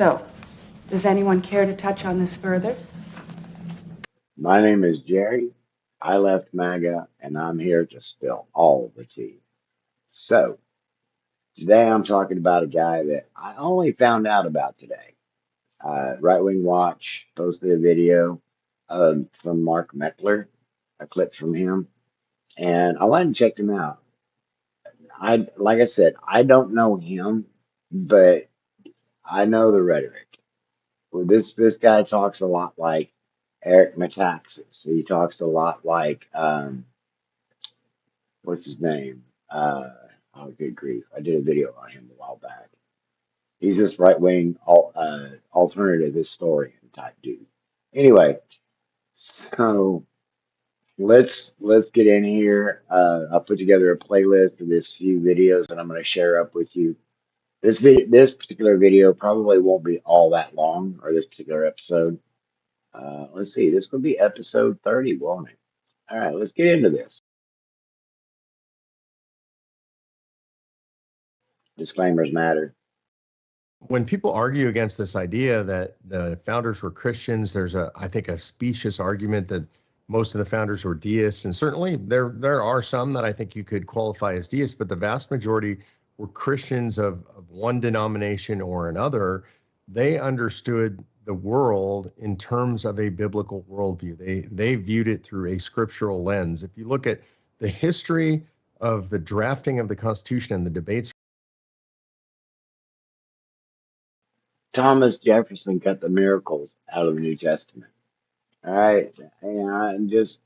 So, does anyone care to touch on this further? My name is Jerry. I left MAGA and I'm here to spill all the tea. So, today I'm talking about a guy that I only found out about today. Right Wing Watch posted a video from Mark Meckler, a clip from him, and I went and checked him out. Like I said, I don't know him, but I know the rhetoric. Well, this guy talks a lot like Eric Metaxas. He talks a lot like what's his name? Oh, good grief! I did a video on him a while back. He's this right wing alternative historian type dude. Anyway, so let's get in here. I'll put together a playlist of this few videos that I'm going to share up with you. This particular video probably won't be all that long, or this particular episode. Let's see, this would be episode 30, won't it? All right, let's get into this. Disclaimers matter. When people argue against this idea that the founders were Christians, there's I think a specious argument that most of the founders were deists, and certainly there are some that I think you could qualify as deists, but the vast majority were Christians of one denomination or another. They understood the world in terms of a biblical worldview. They viewed it through a scriptural lens. If you look at the history of the drafting of the Constitution and the debates, Thomas Jefferson cut the miracles out of the New Testament. All right, and just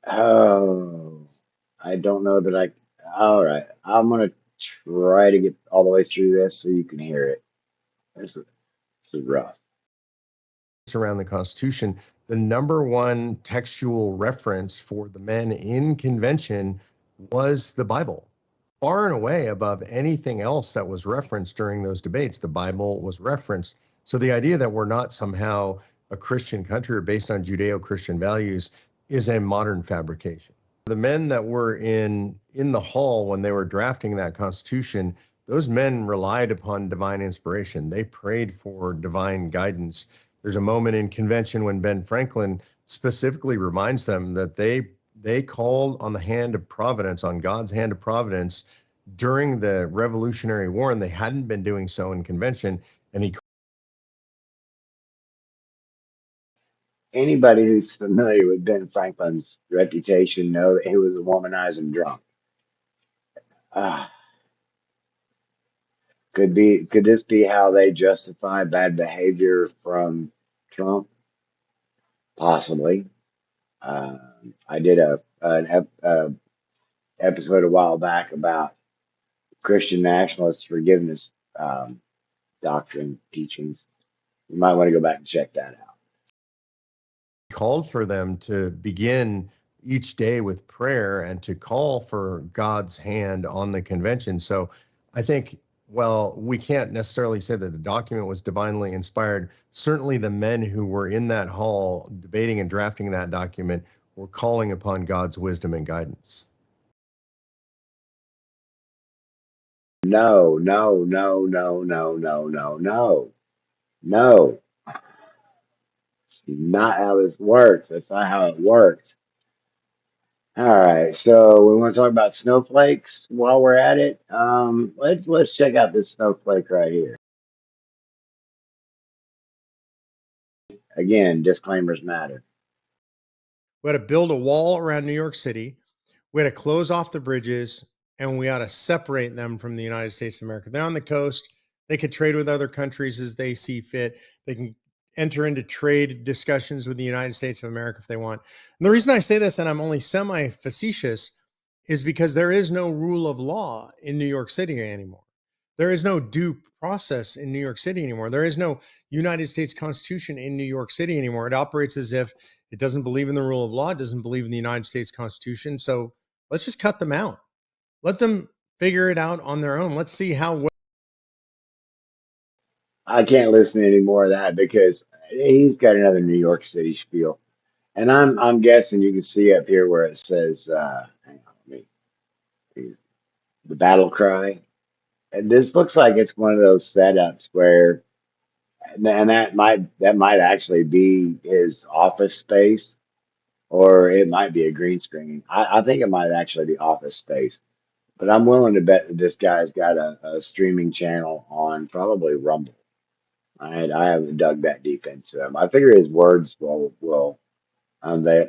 oh, I don't know that I. All right, I'm gonna try to get all the way through this so you can hear it. This is rough. around the Constitution, the number one textual reference for the men in convention was the Bible. Far and away above anything else that was referenced during those debates, the Bible was referenced. So the idea that we're not somehow a Christian country or based on Judeo-Christian values is a modern fabrication. The men that were in the hall when they were drafting that Constitution, those men relied upon divine inspiration. They prayed for divine guidance. There's a moment in convention when Ben Franklin specifically reminds them that they called on the hand of providence, on God's hand of providence during the Revolutionary War, and they hadn't been doing so in convention. And Anybody who's familiar with Ben Franklin's reputation know that he was a womanizing drunk. Ah, could this be how they justify bad behavior from Trump? Possibly. I did a episode a while back about Christian Nationalist forgiveness doctrine teachings. You might want to go back and check that out. called for them to begin each day with prayer and to call for God's hand on the convention. So I think, well, we can't necessarily say that the document was divinely inspired. Certainly the men who were in that hall debating and drafting that document were calling upon God's wisdom and guidance. No, no, no, no, no, no, no, no, no. It's not how this works. That's not how it works. All right, so we want to talk about snowflakes while we're at it. Let's check out this snowflake right here. Again, disclaimers matter. We had to build a wall around New York City. We had to close off the bridges, and we ought to separate them from the United States of America. They're on the coast. They could trade with other countries as they see fit. They can enter into trade discussions with the United States of America if they want. And the reason I say this, and I'm only semi-facetious, is because there is no rule of law in New York City anymore. There is no due process in New York City anymore. There is no United States Constitution in New York City anymore. It operates as if it doesn't believe in the rule of law, it doesn't believe in the United States Constitution. So let's just cut them out. Let them figure it out on their own. Let's see how well. I can't listen to any more of that because he's got another New York City spiel, and I'm guessing you can see up here where it says, hang on, the battle cry. And this looks like it's one of those setups where And that might actually be his office space, or it might be a green screen. I think it might actually be office space. But I'm willing to bet that this guy's got a streaming channel on probably Rumble. I haven't dug that deep into him. I figure his words they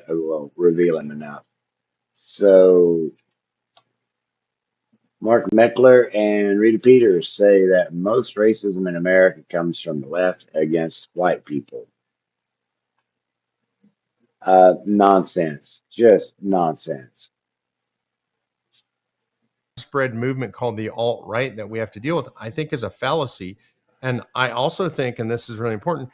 will reveal him enough. So Mark Meckler and Rita Peters say that most racism in America comes from the left against white people. Nonsense, just nonsense. Spread movement called the alt-right that we have to deal with, I think, is a fallacy. And I also think, and this is really important,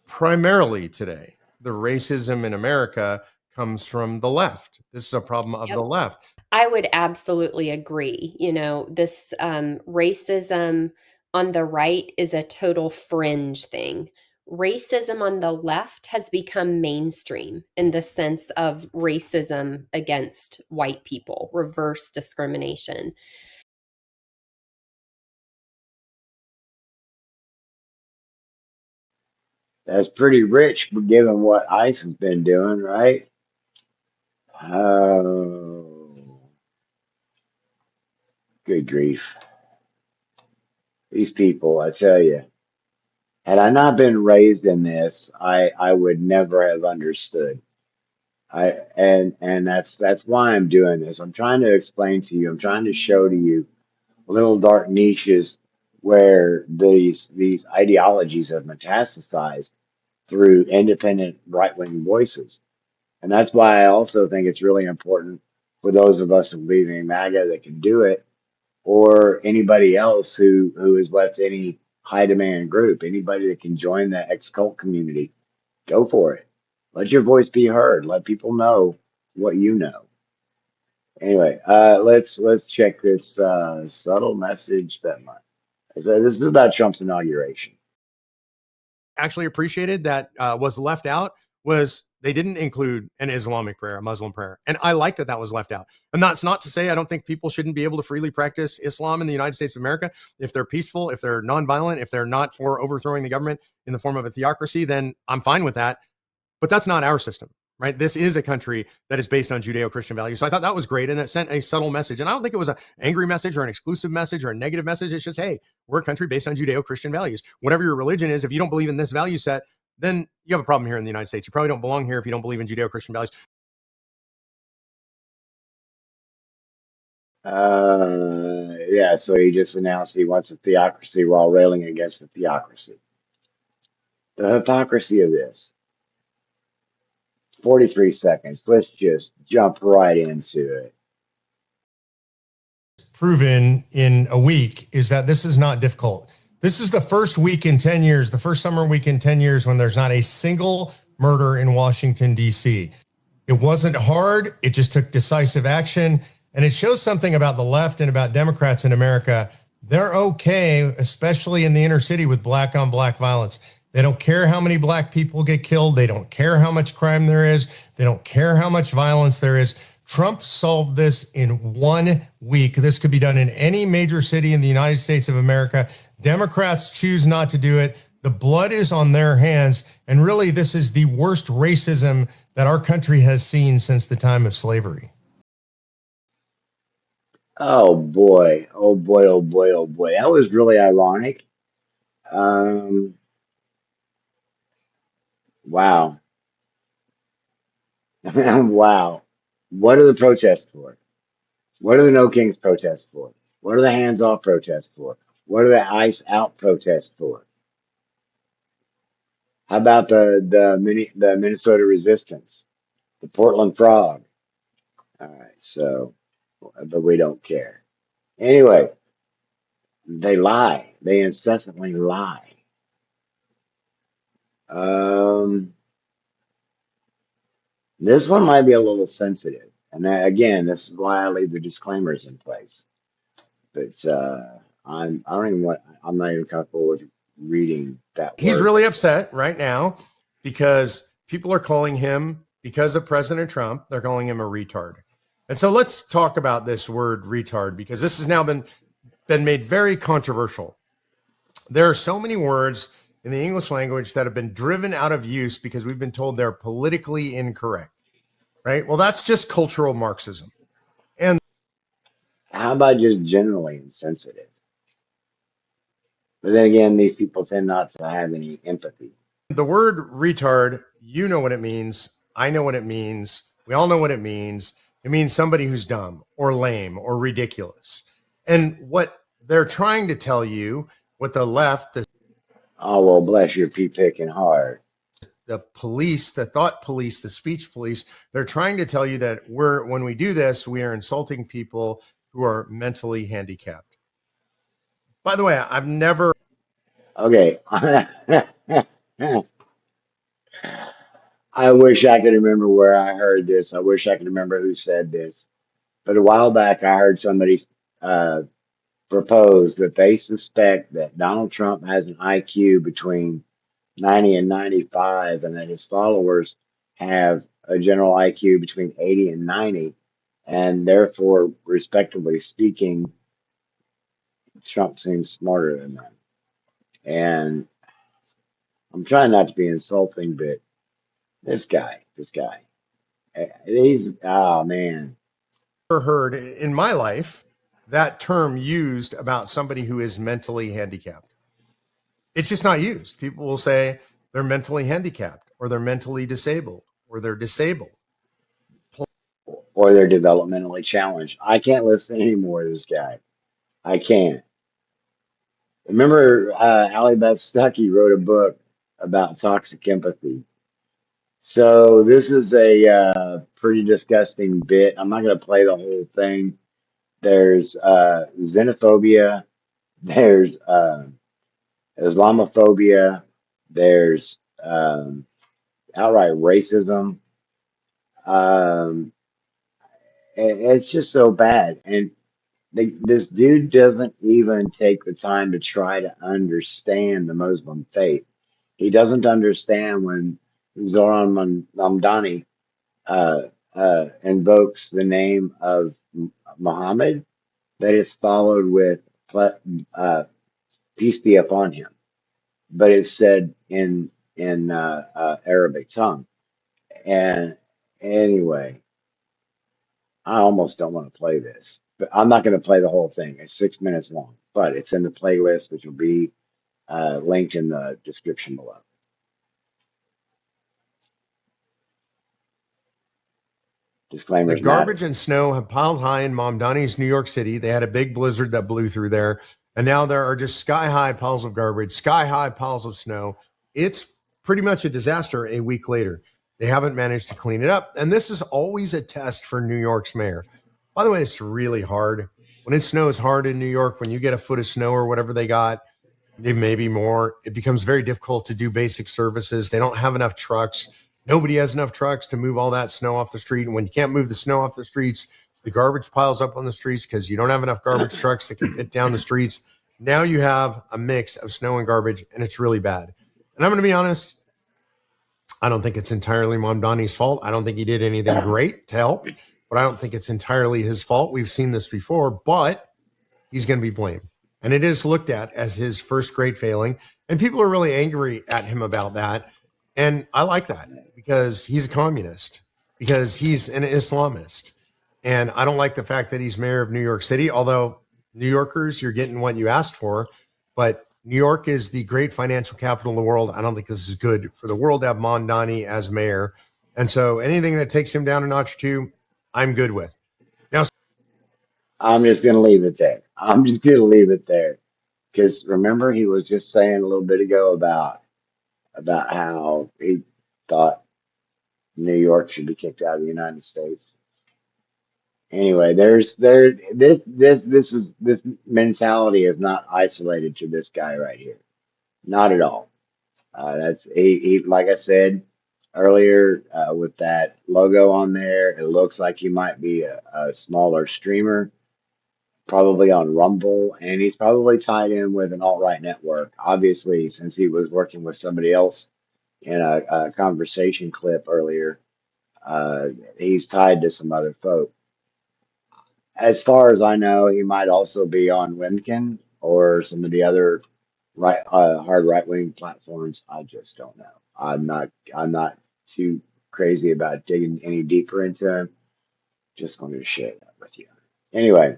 primarily today, the racism in America comes from the left. This is a problem of Yep. the left. I would absolutely agree. This racism on the right is a total fringe thing. Racism on the left has become mainstream in the sense of racism against white people, reverse discrimination. That's pretty rich given what ICE has been doing, right? Oh, good grief. These people, I tell you, had I not been raised in this, I would never have understood. And that's why I'm doing this. I'm trying to explain to you, I'm trying to show to you little dark niches where these ideologies have metastasized through independent right-wing voices. And that's why I also think it's really important for those of us who believe in MAGA that can do it, or anybody else who has left any high demand group, anybody that can join the ex cult community, go for it. Let your voice be heard. Let people know what you know. Anyway, let's check this subtle message that month. So this is about Trump's inauguration. Actually appreciated that was left out was they didn't include an Islamic prayer, a Muslim prayer. And I like that that was left out. And that's not to say I don't think people shouldn't be able to freely practice Islam in the United States of America. If they're peaceful, if they're nonviolent, if they're not for overthrowing the government in the form of a theocracy, then I'm fine with that. But that's not our system, right? This is a country that is based on Judeo-Christian values. So I thought that was great. And it sent a subtle message. And I don't think it was an angry message or an exclusive message or a negative message. It's just, hey, we're a country based on Judeo-Christian values. Whatever your religion is, if you don't believe in this value set, then you have a problem here in the United States. You probably don't belong here if you don't believe in Judeo-Christian values. Yeah, so he just announced he wants a theocracy while railing against the theocracy. The hypocrisy of this. 43 seconds. Let's just jump right into it. Proven in a week is that this is not difficult. This is the first week in 10 years, the first summer week in 10 years when there's not a single murder in Washington, D.C. It wasn't hard. It just took decisive action. And it shows something about the left and about Democrats in America. They're okay, especially in the inner city, with black on black violence. They don't care how many black people get killed. They don't care how much crime there is. They don't care how much violence there is. Trump solved this in 1 week. This could be done in any major city in the United States of America. Democrats choose not to do it. The blood is on their hands. And really, this is the worst racism that our country has seen since the time of slavery. Oh boy. Oh boy. Oh boy. Oh boy. That was really ironic. Um, wow. Wow. What are the protests for? What are the No Kings protests for? What are the hands off protests for? What are the ice out protests for? How about the Minnesota Resistance, the Portland Frog? All right, so but we don't care. Anyway, they lie. They incessantly lie. Um, this one might be a little sensitive, and again, this is why I leave the disclaimers in place. But I don't even want. I'm not even comfortable with reading that He's word. really upset right now because people are calling him, because of President Trump, they're calling him a retard. And so let's talk about this word retard, because this has now been made very controversial. There are so many words in the English language that have been driven out of use because we've been told they're politically incorrect, right? Well, that's just cultural Marxism. And How about just generally insensitive? But then again, these people tend not to have any empathy. the word retard, you know what it means. I know what it means. We all know what it means. It means somebody who's dumb or lame or ridiculous. And what they're trying to tell you, what the left, Oh, well, bless your pea picking heart. the police, the thought police, the speech police, they're trying to tell you that when we do this, we are insulting people who are mentally handicapped. By the way, I've never Okay. I wish I could remember where I heard this. I wish I could remember who said this. But a while back, I heard somebody uh, propose that they suspect that Donald Trump has an IQ between 90 and 95, and that his followers have a general IQ between 80 and 90. And therefore, respectively speaking, Trump seems smarter than them. And I'm trying not to be insulting, but this guy, he's, oh man. heard in my life that term used about somebody who is mentally handicapped. It's just not used. People will say they're mentally handicapped or they're mentally disabled or they're disabled. Or they're developmentally challenged. I can't listen anymore to this guy. I can't. Remember, Allie Beth Stuckey wrote a book about toxic empathy. So this is a pretty disgusting bit. I'm not going to play the whole thing. There's xenophobia. There's Islamophobia. There's outright racism. Um, it's just so bad. And this dude doesn't even take the time to try to understand the Muslim faith. He doesn't understand when Zoran Mamdani invokes the name of Muhammad, that is followed with uh, peace be upon him, but it's said in Arabic tongue. And anyway, I almost don't want to play this, but I'm not going to play the whole thing. It's 6 minutes long, but it's in the playlist, which will be linked in the description below. The Disclaimers matter. garbage and snow have piled high in Mamdani's New York City. They had a big blizzard that blew through there. And now there are just sky high piles of garbage, sky high piles of snow. It's pretty much a disaster a week later. They haven't managed to clean it up. And this is always a test for New York's mayor. By the way, it's really hard. When it snows hard in New York, when you get a foot of snow or whatever they got, maybe more, it becomes very difficult to do basic services. They don't have enough trucks. Nobody has enough trucks to move all that snow off the street. And when you can't move the snow off the streets, the garbage piles up on the streets because you don't have enough garbage trucks that can fit down the streets. Now you have a mix of snow and garbage, and it's really bad. And I'm going to be honest, I don't think it's entirely Mamdani's fault. I don't think he did anything great to help, but I don't think it's entirely his fault. We've seen this before, but he's going to be blamed. And it is looked at as his first great failing. And people are really angry at him about that. And I like that because he's a communist, because he's an Islamist. And I don't like the fact that he's mayor of New York City, although New Yorkers, you're getting what you asked for. But New York is the great financial capital of the world. I don't think this is good for the world to have Mondani as mayor. And so anything that takes him down a notch or two, I'm good with. Now, I'm just going to leave it there. I'm just going to leave it there. Because remember, he was just saying a little bit ago about how he thought New York should be kicked out of the United States. Anyway, this mentality is not isolated to this guy right here. Not at all. That's he like I said earlier, with that logo on there, it looks like he might be a smaller streamer, probably on Rumble, and he's probably tied in with an alt-right network. Obviously, since he was working with somebody else in a conversation clip earlier, uh, he's tied to some other folk. As far as I know, he might also be on Wimkin or some of the other hard right wing platforms. I just don't know. I'm not too crazy about digging any deeper into them. Just wanted to share that with you. Anyway,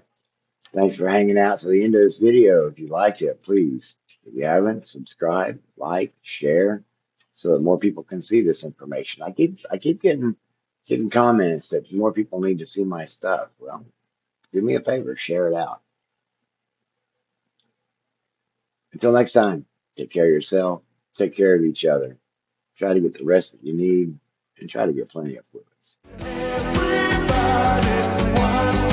thanks for hanging out to the end of this video. If you liked it, please, if you haven't, subscribe, like, share, so that more people can see this information. I keep getting comments that more people need to see my stuff. Well, do me a favor, share it out. Until next time, take care of yourself, take care of each other, try to get the rest that you need, and try to get plenty of fluids. Everybody wants